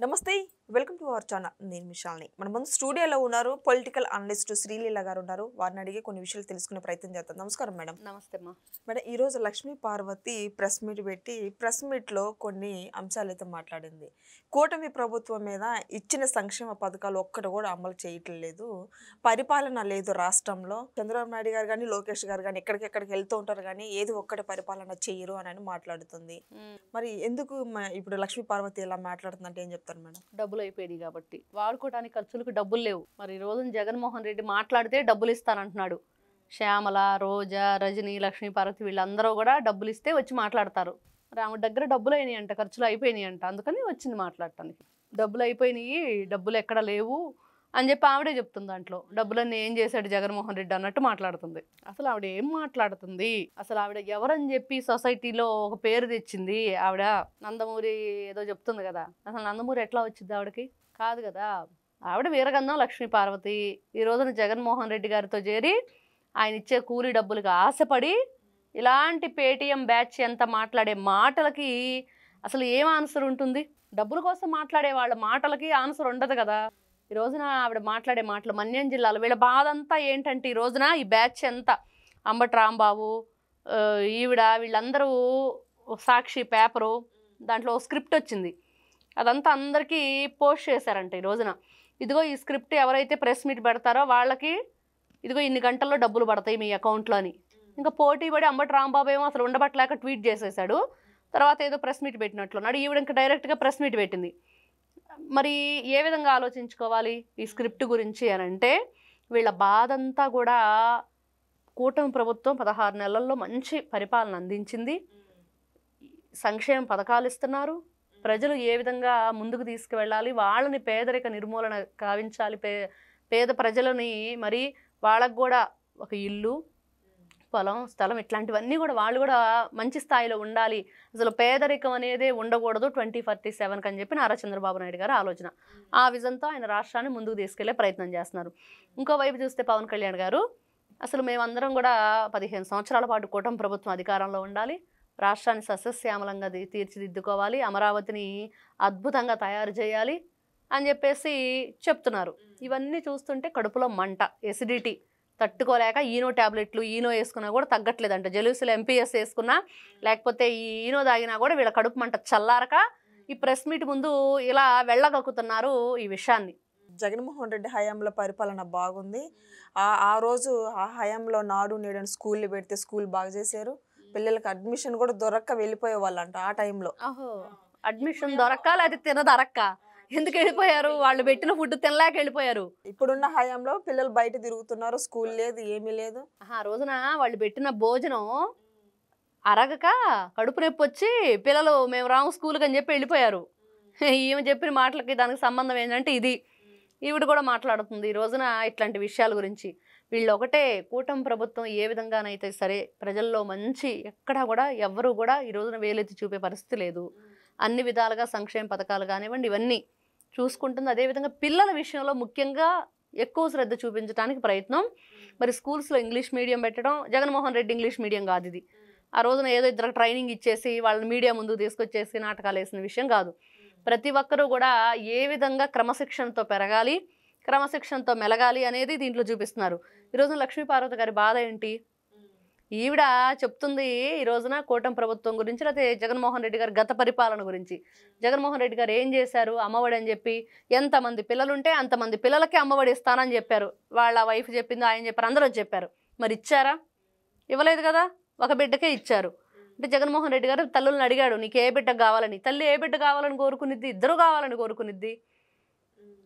నమస్తే welcome to our channel నేను మిషాల్ని మన ముందు స్టూడియోలో ఉన్నారు పొలిటికల్ అనలిస్ట్ శ్రీలీల గారు ఉన్నారు వారిని అడిగి కొన్ని విషయాలు తెలుసుకునే ప్రయత్నం చేద్దాం నమస్కారం మేడం నమస్తే అమ్మా మేడం ఈ రోజు లక్ష్మీ పార్వతి ప్రెస్ మీట్ పెట్టి ప్రెస్ మీట్ లో కొన్ని అంశాలు అయితే మాట్లాడింది కూటమి ప్రభుత్వం మీద ఇచ్చిన సంక్షేమ పథకాలు ఒక్కటి కూడా అమలు చేయట్లేదు పరిపాలన లేదు రాష్ట్రంలో చంద్రబాబు నాయుడు గారు కానీ లోకేష్ గారు కానీ ఎక్కడికెక్కడికి వెళ్తూ ఉంటారు కానీ ఏది ఒక్కటి పరిపాలన చేయరు అని మాట్లాడుతుంది మరి ఎందుకు ఇప్పుడు లక్ష్మీ పార్వతి ఇలా మాట్లాడుతుందంటే ఏం చెప్తారు మేడం డబ్బులు అయిపోయినాయి కాబట్టి వాడుకోవడానికి ఖర్చులకు డబ్బులు లేవు మరి ఈ రోజున జగన్మోహన్ రెడ్డి మాట్లాడితే డబ్బులు ఇస్తానంటున్నాడు శ్యామల రోజా రజని లక్ష్మీ పార్వతి వీళ్ళందరూ కూడా డబ్బులు ఇస్తే వచ్చి మాట్లాడతారు మరి ఆమె దగ్గర డబ్బులు అయినాయి అంట ఖర్చులు అయిపోయినాయి అంట అందుకని వచ్చింది మాట్లాడటానికి డబ్బులు అయిపోయినాయి డబ్బులు ఎక్కడ లేవు అని చెప్పి ఆవిడే చెప్తుంది దాంట్లో డబ్బులన్నీ ఏం చేశాడు జగన్మోహన్ రెడ్డి అన్నట్టు మాట్లాడుతుంది అసలు ఆవిడ ఏం మాట్లాడుతుంది అసలు ఆవిడ ఎవరని చెప్పి సొసైటీలో ఒక పేరు తెచ్చింది ఆవిడ నందమూరి ఏదో చెప్తుంది కదా అసలు నందమూరి ఎట్లా వచ్చింది ఆవిడకి కాదు కదా ఆవిడ వీరగంధం లక్ష్మీ పార్వతి ఈ రోజున జగన్మోహన్ రెడ్డి గారితో చేరి ఆయన ఇచ్చే కూలీ డబ్బులకు ఆశపడి ఇలాంటి పేటీఎం బ్యాచ్ ఎంత మాట్లాడే మాటలకి అసలు ఏం ఆన్సర్ ఉంటుంది డబ్బుల కోసం మాట్లాడే వాళ్ళ మాటలకి ఆన్సర్ ఉండదు కదా ఈ రోజున ఆవిడ మాట్లాడే మాటలు మన్యం జిల్లాలో వీళ్ళ బాధ అంతా ఏంటంటే ఈ రోజున ఈ బ్యాచ్ అంతా అంబటి రాంబాబు ఈవిడ వీళ్ళందరూ సాక్షి పేపరు దాంట్లో స్క్రిప్ట్ వచ్చింది అదంతా అందరికీ పోస్ట్ చేశారంట ఈ రోజున ఇదిగో ఈ స్క్రిప్ట్ ఎవరైతే ప్రెస్ మీట్ పెడతారో వాళ్ళకి ఇదిగో ఇన్ని గంటల్లో డబ్బులు పడతాయి మీ అకౌంట్లో అని ఇంకా పోటీ పడి అంబటి రాంబాబు ఏమో అసలు ఉండబట్టలేక ట్వీట్ చేసేసాడు తర్వాత ఏదో ప్రెస్ మీట్ పెట్టినట్లున్నాడు ఈవిడ ఇంకా డైరెక్ట్గా ప్రెస్ మీట్ పెట్టింది మరి ఏ విధంగా ఆలోచించుకోవాలి ఈ స్క్రిప్ట్ గురించి అని అంటే వీళ్ళ బాధ అంతా కూడా కూటమి ప్రభుత్వం 16 నెలల్లో మంచి పరిపాలన అందించింది సంక్షేమ పథకాలు ఇస్తున్నారు ప్రజలు ఏ విధంగా ముందుకు తీసుకువెళ్ళాలి వాళ్ళని పేదరిక నిర్మూలన కావించాలి పేద ప్రజలని మరి వాళ్ళకు కూడా ఒక ఇల్లు పొలం స్థలం ఇట్లాంటివన్నీ కూడా వాళ్ళు కూడా మంచి స్థాయిలో ఉండాలి అసలు పేదరికం అనేది ఉండకూడదు 2047 అని చెప్పి నారా చంద్రబాబు నాయుడు గారు ఆలోచన ఆ విజన్తో ఆయన రాష్ట్రాన్ని ముందుకు తీసుకెళ్లే ప్రయత్నం చేస్తున్నారు ఇంకోవైపు చూస్తే పవన్ కళ్యాణ్ గారు అసలు మేమందరం కూడా 15 సంవత్సరాల పాటు కూటమి ప్రభుత్వం అధికారంలో ఉండాలి రాష్ట్రాన్ని సస్యశ్యామలంగా తీర్చిదిద్దుకోవాలి అమరావతిని అద్భుతంగా తయారు చేయాలి అని చెప్పేసి చెప్తున్నారు ఇవన్నీ చూస్తుంటే కడుపులో మంట ఎసిడిటీ తట్టుకోలేక ఈనో ట్యాబ్లెట్లు ఈనో వేసుకున్నా కూడా తగ్గట్లేదంట జెలూసిల్ ఎంపీఎస్ వేసుకున్నా లేకపోతే ఈ ఈనో తాగినా కూడా వీళ్ళ కడుపు మంట చల్లారక ఈ ప్రెస్ మీట్ ముందు ఇలా వెళ్ళగక్కుతున్నారు ఈ విషయాన్ని జగన్మోహన్ రెడ్డి హయాంలో పరిపాలన బాగుంది ఆ రోజు ఆ హయాంలో నాడు నేడు స్కూల్ని పెడితే స్కూల్ బాగా చేశారు పిల్లలకి అడ్మిషన్ కూడా దొరక్క వెళ్ళిపోయే వాళ్ళంట ఆ టైంలో అడ్మిషన్ దొరక్క లేదా తినదరక్క ఎందుకు వెళ్ళిపోయారు వాళ్ళు పెట్టిన ఫుడ్ తినలేక వెళ్ళిపోయారు ఇప్పుడున్న హయాంలో పిల్లలు బయట తిరుగుతున్నారు స్కూల్ లేదు ఏమీ లేదు ఆ రోజున వాళ్ళు పెట్టిన భోజనం అరగక కడుపు నొప్పి వచ్చి పిల్లలు మేము రాము స్కూల్కి అని చెప్పి వెళ్ళిపోయారు ఈమె చెప్పిన మాటలకి దానికి సంబంధం ఏంటంటే ఇది ఈవిడ కూడా మాట్లాడుతుంది ఈ రోజున ఇట్లాంటి విషయాల గురించి వీళ్ళు ఒకటే కూటమి ప్రభుత్వం ఏ విధంగానైతే సరే ప్రజల్లో మంచి ఎక్కడా కూడా ఎవ్వరూ కూడా ఈ రోజున వేలెత్తి చూపే పరిస్థితి లేదు అన్ని విధాలుగా సంక్షేమ పథకాలు కానివ్వండి ఇవన్నీ చూసుకుంటుంది అదేవిధంగా పిల్లల విషయంలో ముఖ్యంగా ఎక్కువ శ్రద్ధ చూపించడానికి ప్రయత్నం మరి స్కూల్స్లో ఇంగ్లీష్ మీడియం పెట్టడం జగన్మోహన్ రెడ్డి ఇంగ్లీష్ మీడియం కాదు ఇది ఆ రోజున ఏదో ఇద్దరు ట్రైనింగ్ ఇచ్చేసి వాళ్ళని మీడియా ముందుకు తీసుకొచ్చేసి నాటకాలు వేసిన విషయం కాదు ప్రతి ఒక్కరూ కూడా ఏ విధంగా క్రమశిక్షణతో పెరగాలి క్రమశిక్షణతో మెలగాలి అనేది దీంట్లో చూపిస్తున్నారు ఈ రోజున లక్ష్మీ పార్వతి గారి బాధ ఏంటి ఈవిడ చెప్తుంది ఈ రోజున కూటమి ప్రభుత్వం గురించి లేకపోతే జగన్మోహన్ రెడ్డి గారి గత పరిపాలన గురించి జగన్మోహన్ రెడ్డి గారు ఏం చేశారు అమ్మఒడి అని చెప్పి ఎంతమంది పిల్లలు ఉంటే అంతమంది పిల్లలకి అమ్మఒడి ఇస్తానని చెప్పారు వాళ్ళ వైఫ్ చెప్పింది ఆయన చెప్పారు అందరూ చెప్పారు మరి ఇచ్చారా ఇవ్వలేదు కదా ఒక బిడ్డకే ఇచ్చారు అంటే జగన్మోహన్ రెడ్డి గారు తల్లులను అడిగాడు నీకు ఏ బిడ్డ కావాలని తల్లి ఏ బిడ్డ కావాలని కోరుకునిద్ది ఇద్దరు కావాలని కోరుకునిద్ది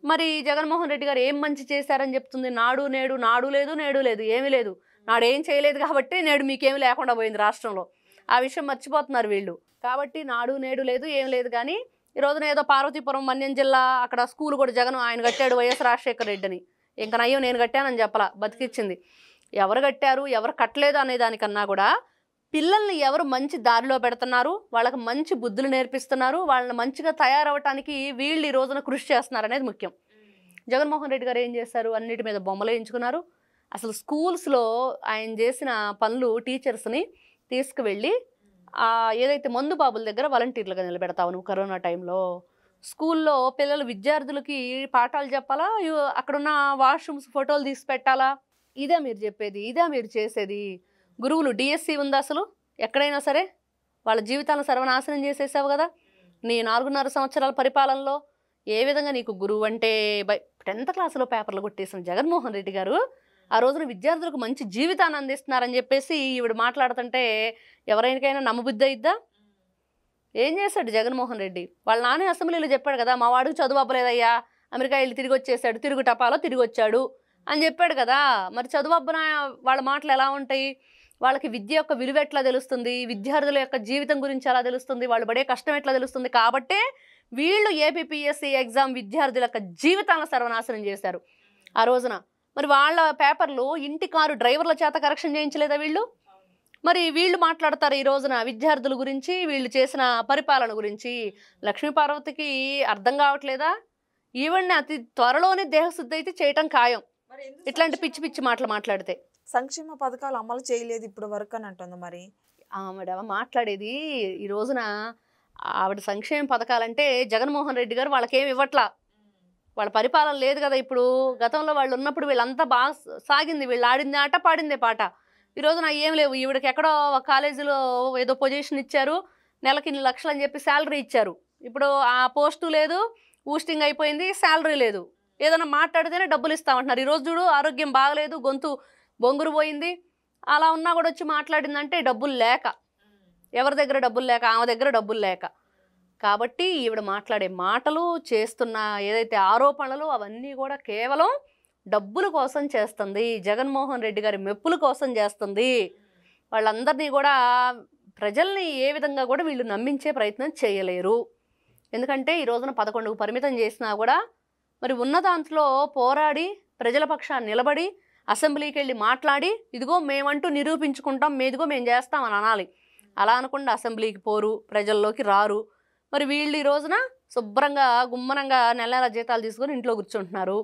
మరి జగన్మోహన్ రెడ్డి గారు ఏం మంచి చేశారని చెప్తుంది నాడు నేడు నాడు లేదు నేడు లేదు ఏమీ లేదు నాడు ఏం చేయలేదు కాబట్టి నేడు మీకేమీ లేకుండా పోయింది రాష్ట్రంలో ఆ విషయం మర్చిపోతున్నారు వీళ్ళు కాబట్టి నాడు నేడు లేదు ఏం లేదు కానీ ఈ రోజున ఏదో పార్వతీపురం మన్యం జిల్లా అక్కడ స్కూల్ కూడా జగన్ ఆయన కట్టాడు వైఎస్ రాజశేఖర రెడ్డి అని ఇంకా నయ్యం నేను కట్టానని చెప్పలా బతికిచ్చింది ఎవరు కట్టారు ఎవరు కట్టలేదు అనే దానికన్నా కూడా పిల్లల్ని ఎవరు మంచి దారిలో పెడుతున్నారు వాళ్ళకి మంచి బుద్ధులు నేర్పిస్తున్నారు వాళ్ళని మంచిగా తయారవటానికి వీళ్ళు ఈ రోజున కృషి చేస్తున్నారు అనేది ముఖ్యం జగన్మోహన్ రెడ్డి గారు ఏం చేశారు అన్నిటి మీద బొమ్మలు వేయించుకున్నారు అసలు స్కూల్స్లో ఆయన చేసిన పనులు టీచర్స్ని తీసుకువెళ్ళి ఏదైతే మందు బాబుల దగ్గర వాలంటీర్లుగా నిలబెడతావు నువ్వు కరోనా టైంలో స్కూల్లో పిల్లలు విద్యార్థులకి పాఠాలు చెప్పాలా, అక్కడున్న వాష్రూమ్స్ ఫోటోలు తీసి పెట్టాలా? ఇదే మీరు చెప్పేది, ఇదే మీరు చేసేది. గురువులు డిఎస్సి ఉందా అసలు ఎక్కడైనా సరే? వాళ్ళ జీవితాలను సర్వనాశనం చేసేసావు కదా నీ 4.5 సంవత్సరాల పరిపాలనలో. ఏ విధంగా నీకు గురువు అంటే 10th క్లాసులో పేపర్లు కొట్టేసిన జగన్మోహన్ రెడ్డి గారు ఆ రోజున విద్యార్థులకు మంచి జీవితాన్ని అందిస్తున్నారని చెప్పేసి ఈవిడ మాట్లాడుతుంటే ఎవరికైనా నమ్మబుద్ధి అయిద్దా? ఏం చేశాడు జగన్మోహన్ రెడ్డి? వాళ్ళ నాన్న అసెంబ్లీలో చెప్పాడు కదా, మా వాడికి చదువు అవ్వలేదయ్యా, అమెరికా వెళ్ళి తిరిగి వచ్చేసాడు, తిరుగు టపాలో తిరిగి వచ్చాడు అని చెప్పాడు కదా. మరి చదువు అబ్బన వాళ్ళ మాటలు ఎలా ఉంటాయి? వాళ్ళకి విద్య యొక్క విలువ ఎట్లా తెలుస్తుంది, విద్యార్థుల యొక్క జీవితం గురించి ఎలా తెలుస్తుంది, వాళ్ళు పడే కష్టం ఎట్లా తెలుస్తుంది? కాబట్టే వీళ్ళు ఏపీపీఎస్సీ ఎగ్జామ్ విద్యార్థుల యొక్క జీవితాలను సర్వనాశనం చేశారు ఆ రోజున. మరి వాళ్ళ పేపర్లు ఇంటి కారు డ్రైవర్ల చేత కరెక్షన్ చేయించలేదా వీళ్ళు? మరి వీళ్ళు మాట్లాడతారు ఈ రోజున విద్యార్థుల గురించి, వీళ్ళు చేసిన పరిపాలన గురించి. లక్ష్మీపార్వతికి అర్థం కావట్లేదా? ఈవెన్ అతి త్వరలోనే దేహశుద్ధి అయితే చేయటం ఖాయం ఇట్లాంటి పిచ్చి పిచ్చి మాటలు మాట్లాడితే. సంక్షేమ పథకాలు అమలు చేయలేదు ఇప్పటి వరకు అని అంటుంది. మరి ఆవిడ మాట్లాడేది ఈ రోజున ఆవిడ సంక్షేమ పథకాలంటే జగన్మోహన్ రెడ్డి గారు వాళ్ళకేమి ఇవ్వట్లా. వాళ్ళ పరిపాలన లేదు కదా ఇప్పుడు. గతంలో వాళ్ళు ఉన్నప్పుడు వీళ్ళంతా బాగా సాగింది, వీళ్ళు ఆడింది ఆట పాడిందే పాట. ఈ రోజున ఏం లేవు. ఈవిడకి ఎక్కడో ఒక కాలేజీలో ఏదో పొజిషన్ ఇచ్చారు, నెలకి ఇన్ని లక్షలు అని చెప్పి శాలరీ ఇచ్చారు. ఇప్పుడు ఆ పోస్టు లేదు, ఊస్టింగ్ అయిపోయింది, శాలరీ లేదు. ఏదైనా మాట్లాడితేనే డబ్బులు ఇస్తామంటున్నారు. ఈరోజు చూడు ఆరోగ్యం బాగలేదు, గొంతు బొంగురు పోయింది, అలా ఉన్నా కూడా వచ్చి మాట్లాడిందంటే డబ్బులు లేక. ఎవరి దగ్గర డబ్బులు లేక? ఆమె దగ్గర డబ్బులు లేక. కాబట్టి ఈవిడ మాట్లాడే మాటలు, చేస్తున్న ఏదైతే ఆరోపణలు అవన్నీ కూడా కేవలం డబ్బుల కోసం చేస్తుంది, జగన్మోహన్ రెడ్డి గారి మెప్పుల కోసం చేస్తుంది. వాళ్ళందరినీ కూడా ప్రజల్ని ఏ విధంగా కూడా వీళ్ళు నమ్మించే ప్రయత్నం చేయలేరు. ఎందుకంటే ఈ రోజున 11కు పరిమితం చేసినా కూడా మరి ఉన్న దాంట్లో పోరాడి ప్రజల పక్షాన్ని నిలబడి అసెంబ్లీకి వెళ్ళి మాట్లాడి ఇదిగో మేమంటూ నిరూపించుకుంటాం, మేదిగో మేము చేస్తామని అనాలి. అలా అనకుండా అసెంబ్లీకి పోరు, ప్రజల్లోకి రారు. మరి వీళ్ళు ఈ రోజున శుభ్రంగా గుమ్మనంగా నెల నెల జీతాలు తీసుకొని ఇంట్లో కూర్చుంటున్నారు.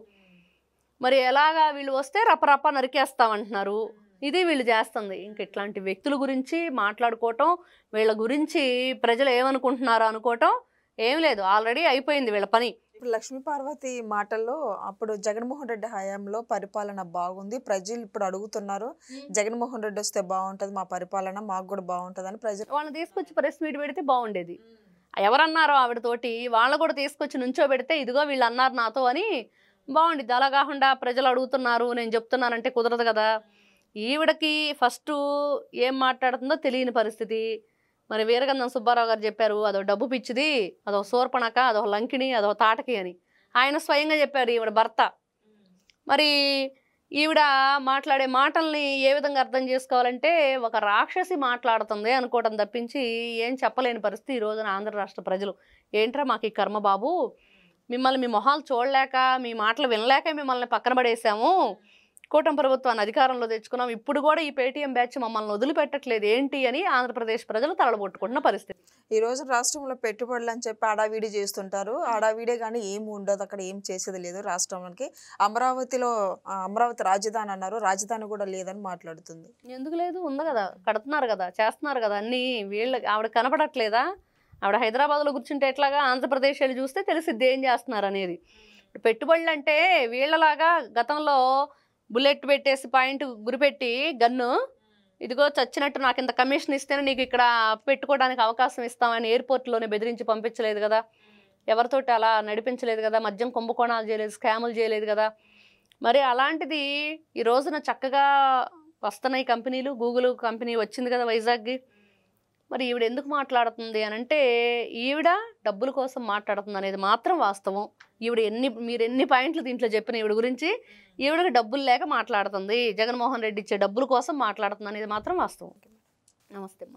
మరి ఎలాగా వీళ్ళు వస్తే రప్పరప్ప నరికేస్తామంటున్నారు. ఇది వీళ్ళు చేస్తుంది. ఇంక ఇట్లాంటి వ్యక్తుల గురించి మాట్లాడుకోవటం, వీళ్ళ గురించి ప్రజలు ఏమనుకుంటున్నారో అనుకోవటం ఏం లేదు. ఆల్రెడీ అయిపోయింది వీళ్ళ పని. ఇప్పుడు లక్ష్మీపార్వతి మాటల్లో అప్పుడు జగన్మోహన్ రెడ్డి హయాంలో పరిపాలన బాగుంది, ప్రజలు ఇప్పుడు అడుగుతున్నారు జగన్మోహన్ రెడ్డి వస్తే బాగుంటుంది, మా పరిపాలన మాకు కూడా బాగుంటుంది అని ప్రజలు వాళ్ళని తీసుకొచ్చి ప్రెస్ మీట్ పెడితే బాగుండేది. ఎవరన్నారో ఆవిడతోటి వాళ్ళు కూడా తీసుకొచ్చి నుంచో పెడితే ఇదిగో వీళ్ళు అన్నారు నాతో అని బాగుండిద్ది. అలా కాకుండా ప్రజలు అడుగుతున్నారు నేను చెప్తున్నానంటే కుదరదు కదా. ఈవిడకి ఫస్ట్ ఏం మాట్లాడుతుందో తెలియని పరిస్థితి. మరి వీరగంధం సుబ్బారావు గారు చెప్పారు అదో డబ్బు పిచ్చిది, అదో శూర్పణక, అదో లంకిణి, అదో తాటకి అని. ఆయన స్వయంగా చెప్పారు ఈవిడ భర్త. మరి ఈవిడ మాట్లాడే మాటల్ని ఏ విధంగా అర్థం చేసుకోవాలంటే ఒక రాక్షసి మాట్లాడుతుంది అనుకోవటం తప్పించి ఏం చెప్పలేని పరిస్థితి ఈ రోజున ఆంధ్ర రాష్ట్ర ప్రజలు. ఏంట్రా మాకు ఈ కర్మ బాబు, మిమ్మల్ని మీ మొహాలు చూడలేక, మీ మాటలు వినలేక మిమ్మల్ని పక్కన పడేసాము, కూటమి ప్రభుత్వాన్ని అధికారంలో తెచ్చుకున్నాం, ఇప్పుడు కూడా ఈ పేటీఎం బ్యాచ్ మమ్మల్ని వదిలిపెట్టట్లేదు ఏంటి అని ఆంధ్రప్రదేశ్ ప్రజలు తలబొట్టుకుంటున్న పరిస్థితి. ఈ రోజు రాష్ట్రంలో పెట్టుబడులు అని చెప్పి ఆడావిడి చేస్తుంటారు. ఆడావిడే కానీ ఏం ఉండదు, అక్కడ ఏం చేసేది లేదు రాష్ట్రంలోకి. అమరావతి రాజధాని అన్నారు, రాజధాని కూడా లేదని మాట్లాడుతుంది. ఎందుకు లేదు? ఉంది కదా, కడుతున్నారు కదా, చేస్తున్నారు కదా అన్నీ. ఆవిడ కనపడట్లేదా? ఆవిడ హైదరాబాద్లో కూర్చుంటే ఎట్లాగా ఆంధ్రప్రదేశ్ వెళ్ళి చూస్తే తెలిసిద్ది ఏం చేస్తున్నారు అనేది. పెట్టుబడులు అంటే వీళ్ళలాగా గతంలో బుల్లెట్ పెట్టేసి పాయింట్ గురిపెట్టి గన్ను ఇదిగో చచ్చినట్టు నాకు ఇంత కమిషన్ ఇస్తేనే నీకు ఇక్కడ పెట్టుకోవడానికి అవకాశం ఇస్తామని ఎయిర్పోర్ట్లోనే బెదిరించి పంపించలేదు కదా, ఎవరితోటి అలా నడిపించలేదు కదా, మద్యం కుంభకోణాలు చేయలేదు, స్కాములు చేయలేదు కదా. మరి అలాంటిది ఈ రోజున చక్కగా వస్తున్నాయి కంపెనీలు. గూగుల్ కంపెనీ వచ్చింది కదా వైజాగ్కి. మరి ఈవిడ ఎందుకు మాట్లాడుతుంది అని అంటే ఈవిడ డబ్బుల కోసం మాట్లాడుతుంది అనేది మాత్రం వాస్తవం. మీరు ఎన్ని పాయింట్లు దీంట్లో చెప్పిన ఈవిడ గురించి, ఈవిడకి డబ్బులు లేక మాట్లాడుతుంది, జగన్మోహన్ రెడ్డి ఇచ్చే డబ్బుల కోసం మాట్లాడుతుంది అనేది మాత్రం వాస్తవం. నమస్తే అమ్మా.